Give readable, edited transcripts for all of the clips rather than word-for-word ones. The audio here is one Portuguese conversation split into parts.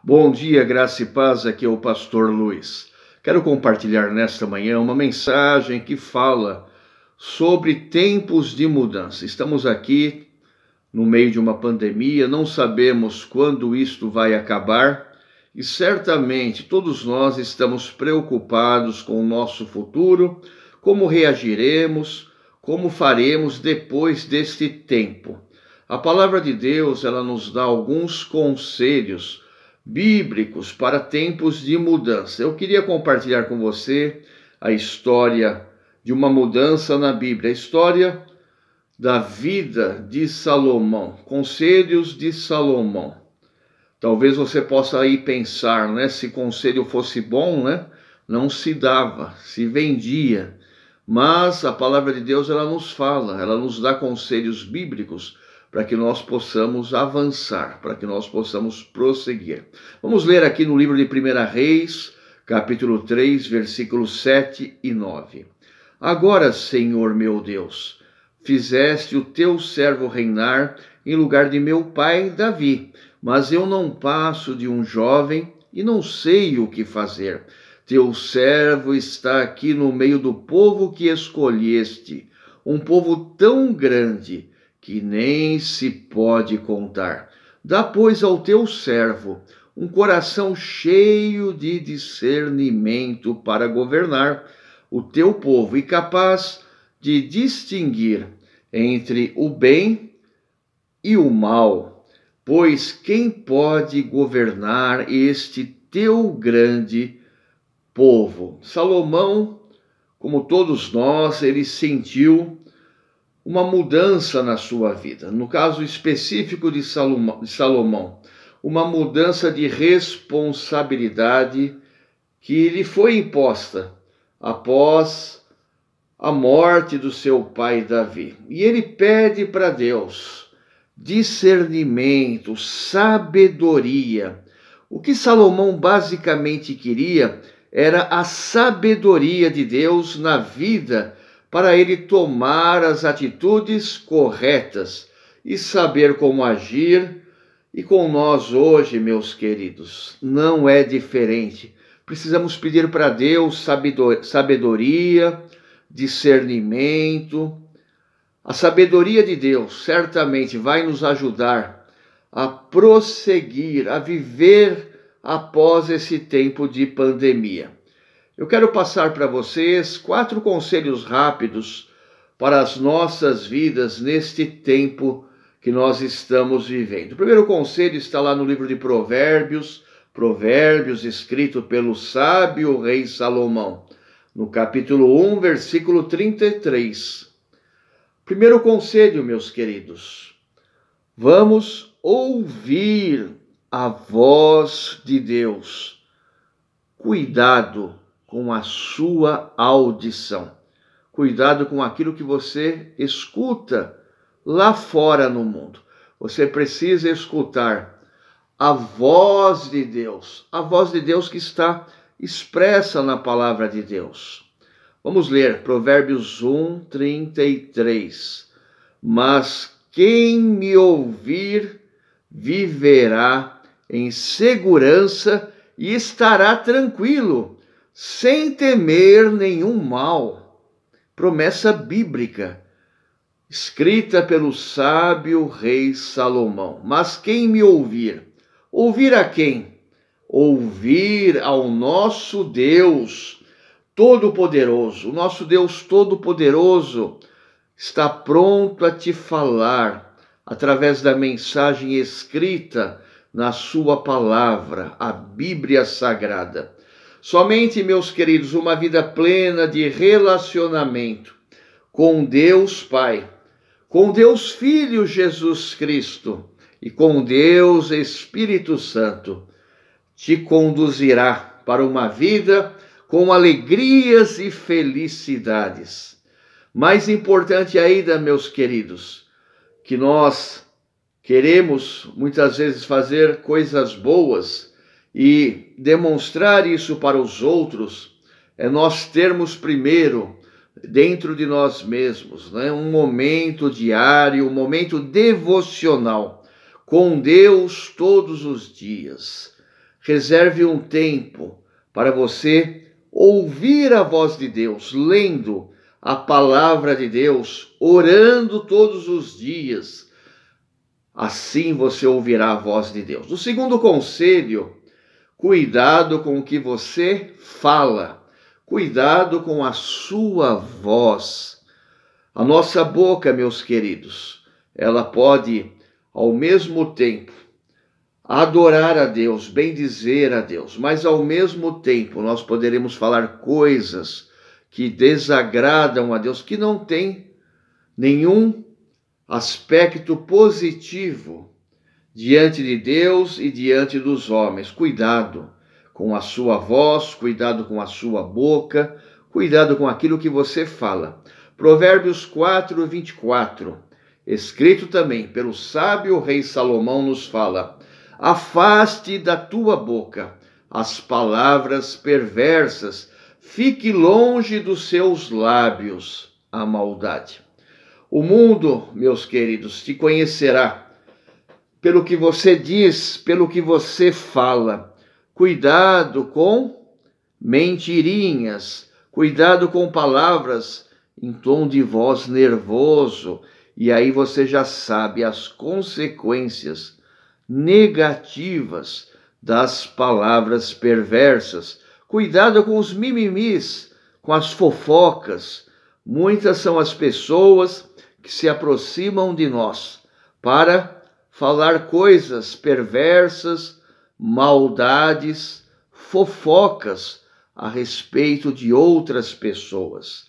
Bom dia, graça e paz, aqui é o pastor Luiz. Quero compartilhar nesta manhã uma mensagem que fala sobre tempos de mudança. Estamos aqui no meio de uma pandemia, não sabemos quando isto vai acabar e certamente todos nós estamos preocupados com o nosso futuro, como reagiremos, como faremos depois deste tempo. A palavra de Deus, ela nos dá alguns conselhos bíblicos para tempos de mudança. Eu queria compartilhar com você a história de uma mudança na Bíblia, a história da vida de Salomão, conselhos de Salomão. Talvez você possa aí pensar, se conselho fosse bom, não se dava, se vendia. Mas a palavra de Deus, ela nos fala, ela nos dá conselhos bíblicos para que nós possamos avançar, para que nós possamos prosseguir. Vamos ler aqui no livro de 1 Reis, capítulo 3, versículos 7 e 9. Agora, Senhor meu Deus, fizeste o teu servo reinar em lugar de meu pai Davi, mas eu não passo de um jovem e não sei o que fazer. Teu servo está aqui no meio do povo que escolheste, um povo tão grande que nem se pode contar. Dá, pois, ao teu servo um coração cheio de discernimento para governar o teu povo e capaz de distinguir entre o bem e o mal. Pois quem pode governar este teu grande povo? Salomão, como todos nós, ele sentiu uma mudança na sua vida. No caso específico de Salomão, uma mudança de responsabilidade que lhe foi imposta após a morte do seu pai Davi. E ele pede para Deus discernimento, sabedoria. O que Salomão basicamente queria era a sabedoria de Deus na vida para ele tomar as atitudes corretas e saber como agir. E com nós hoje, meus queridos, não é diferente. Precisamos pedir para Deus sabedoria, discernimento. A sabedoria de Deus certamente vai nos ajudar a prosseguir, a viver após esse tempo de pandemia. Eu quero passar para vocês 4 conselhos rápidos para as nossas vidas neste tempo que nós estamos vivendo. O primeiro conselho está lá no livro de Provérbios, escrito pelo sábio rei Salomão, no capítulo 1, versículo 33. Primeiro conselho, meus queridos, vamos ouvir a voz de Deus. Cuidado com a sua audição. Cuidado com aquilo que você escuta lá fora no mundo. Você precisa escutar a voz de Deus que está expressa na palavra de Deus. Vamos ler Provérbios 1, 33. Mas quem me ouvir viverá em segurança e estará tranquilo, sem temer nenhum mal. Promessa bíblica, escrita pelo sábio rei Salomão. Mas quem me ouvir? Ouvir a quem? Ouvir ao nosso Deus Todo-Poderoso. O nosso Deus Todo-Poderoso está pronto a te falar através da mensagem escrita na sua palavra, a Bíblia Sagrada. Somente, meus queridos, uma vida plena de relacionamento com Deus Pai, com Deus Filho Jesus Cristo e com Deus Espírito Santo te conduzirá para uma vida com alegrias e felicidades. Mais importante ainda, meus queridos, que nós queremos muitas vezes fazer coisas boas e demonstrar isso para os outros, é nós termos primeiro dentro de nós mesmos, um momento diário, um momento devocional com Deus todos os dias. Reserve um tempo para você ouvir a voz de Deus, lendo a palavra de Deus, orando todos os dias. Assim você ouvirá a voz de Deus. O segundo conselho: cuidado com o que você fala. Cuidado com a sua voz. A nossa boca, meus queridos, ela pode, ao mesmo tempo, adorar a Deus, bendizer a Deus, mas ao mesmo tempo nós poderemos falar coisas que desagradam a Deus, que não tem nenhum aspecto positivo diante de Deus e diante dos homens. Cuidado com a sua voz, cuidado com a sua boca, cuidado com aquilo que você fala. Provérbios 4, 24, escrito também pelo sábio rei Salomão, nos fala: afaste da tua boca as palavras perversas, fique longe dos seus lábios a maldade. O mundo, meus queridos, te conhecerá pelo que você diz, pelo que você fala. Cuidado com mentirinhas, cuidado com palavras em tom de voz nervoso, e aí você já sabe as consequências negativas das palavras perversas. Cuidado com os mimimis, com as fofocas. Muitas são as pessoas que se aproximam de nós para falar coisas perversas, maldades, fofocas a respeito de outras pessoas.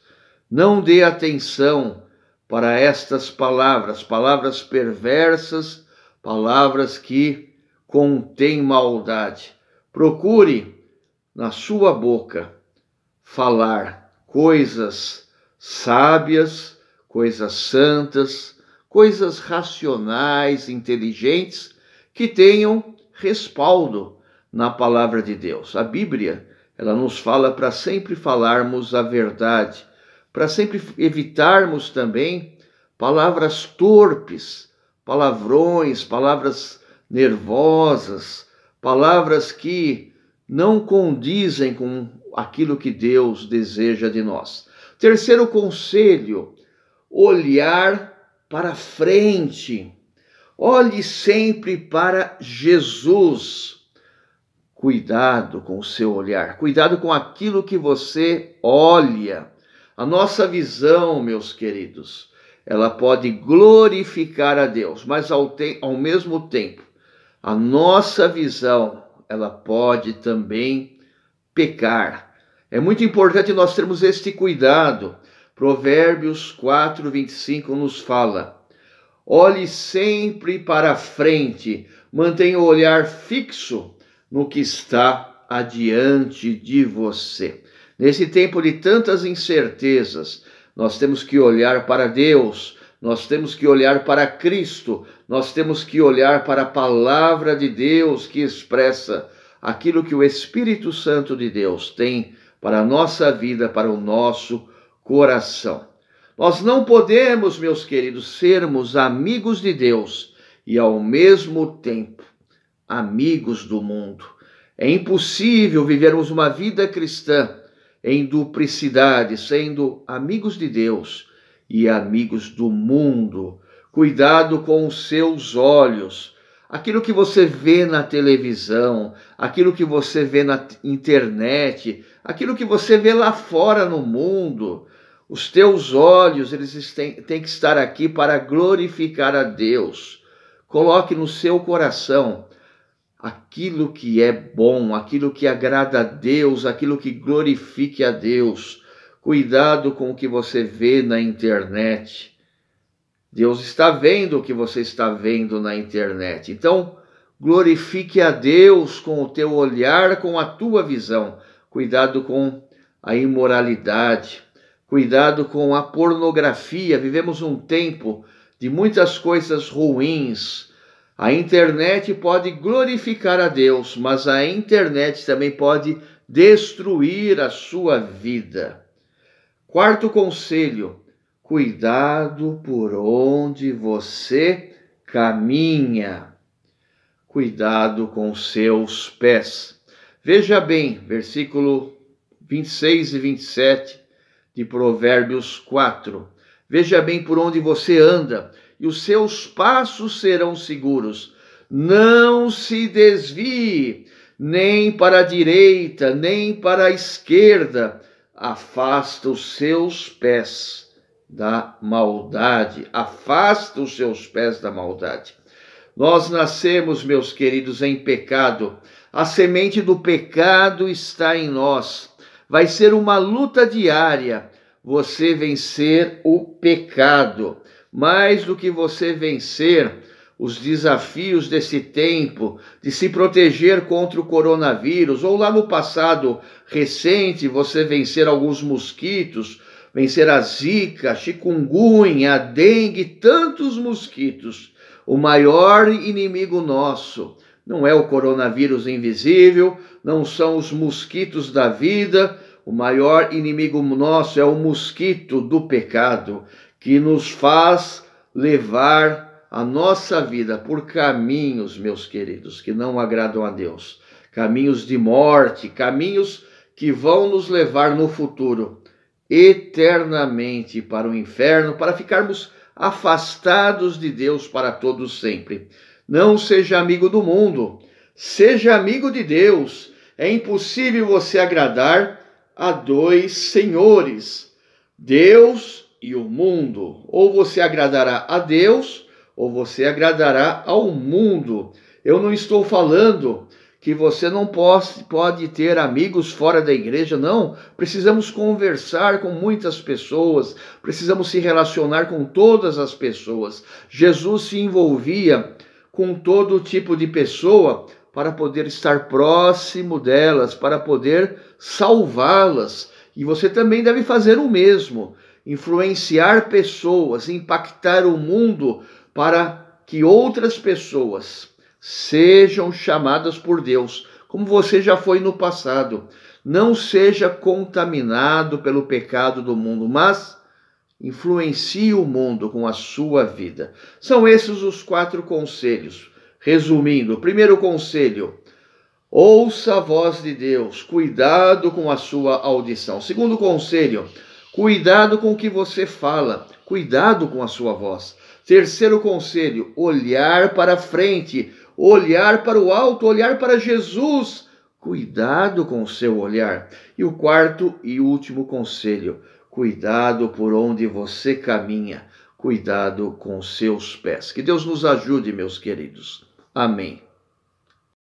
Não dê atenção para estas palavras, palavras perversas, palavras que contêm maldade. Procure na sua boca falar coisas sábias, coisas santas, coisas racionais, inteligentes, que tenham respaldo na palavra de Deus. A Bíblia, ela nos fala para sempre falarmos a verdade, para sempre evitarmos também palavras torpes, palavrões, palavras nervosas, palavras que não condizem com aquilo que Deus deseja de nós. Terceiro conselho: olhar para frente. Olhe sempre para Jesus. Cuidado com o seu olhar, cuidado com aquilo que você olha. A nossa visão, meus queridos, ela pode glorificar a Deus, mas ao mesmo tempo, a nossa visão, ela pode também pecar. É muito importante nós termos este cuidado. Provérbios 4, 25 nos fala: olhe sempre para frente, mantenha o olhar fixo no que está adiante de você. Nesse tempo de tantas incertezas, nós temos que olhar para Deus, nós temos que olhar para Cristo, nós temos que olhar para a palavra de Deus que expressa aquilo que o Espírito Santo de Deus tem para a nossa vida, para o nosso coração. Nós não podemos, meus queridos, sermos amigos de Deus e ao mesmo tempo amigos do mundo. É impossível vivermos uma vida cristã em duplicidade, sendo amigos de Deus e amigos do mundo. Cuidado com os seus olhos. Aquilo que você vê na televisão, aquilo que você vê na internet, aquilo que você vê lá fora no mundo. Os teus olhos, eles têm que estar aqui para glorificar a Deus. Coloque no seu coração aquilo que é bom, aquilo que agrada a Deus, aquilo que glorifique a Deus. Cuidado com o que você vê na internet. Deus está vendo o que você está vendo na internet. Então, glorifique a Deus com o teu olhar, com a tua visão. Cuidado com a imoralidade. Cuidado com a pornografia. Vivemos um tempo de muitas coisas ruins. A internet pode glorificar a Deus, mas a internet também pode destruir a sua vida. Quarto conselho: cuidado por onde você caminha. cuidado com seus pés. Veja bem, versículo 26 e 27 de Provérbios 4. Veja bem por onde você anda, e os seus passos serão seguros. Não se desvie, nem para a direita, nem para a esquerda. Afasta os seus pés da maldade. Afasta os seus pés da maldade. Nós nascemos, meus queridos, em pecado. A semente do pecado está em nós. Vai ser uma luta diária você vencer o pecado. Mais do que você vencer os desafios desse tempo, de se proteger contra o coronavírus, ou lá no passado recente você vencer alguns mosquitos, vencer a zika, a chikungunya, a dengue, tantos mosquitos. O maior inimigo nosso não é o coronavírus invisível, não são os mosquitos da vida. O maior inimigo nosso é o mosquito do pecado, que nos faz levar a nossa vida por caminhos, meus queridos, que não agradam a Deus. Caminhos de morte, caminhos que vão nos levar no futuro eternamente para o inferno, para ficarmos afastados de Deus para todos sempre. Não seja amigo do mundo, seja amigo de Deus. É impossível você agradar a dois senhores, Deus e o mundo. Ou você agradará a Deus, ou você agradará ao mundo. Eu não estou falando que você não pode ter amigos fora da igreja, não. Precisamos conversar com muitas pessoas, precisamos se relacionar com todas as pessoas. Jesus se envolvia com todo tipo de pessoa para poder estar próximo delas, para poder salvá-las. E você também deve fazer o mesmo, influenciar pessoas, impactar o mundo para que outras pessoas sejam chamadas por Deus, como você já foi no passado. Não seja contaminado pelo pecado do mundo, mas influencie o mundo com a sua vida. São esses os 4 conselhos. Resumindo, primeiro conselho: ouça a voz de Deus, cuidado com a sua audição. Segundo conselho: cuidado com o que você fala, cuidado com a sua voz. Terceiro conselho: olhar para frente, olhar para o alto, olhar para Jesus. Cuidado com o seu olhar. E o quarto e último conselho: cuidado por onde você caminha, cuidado com os seus pés. Que Deus nos ajude, meus queridos. Amém.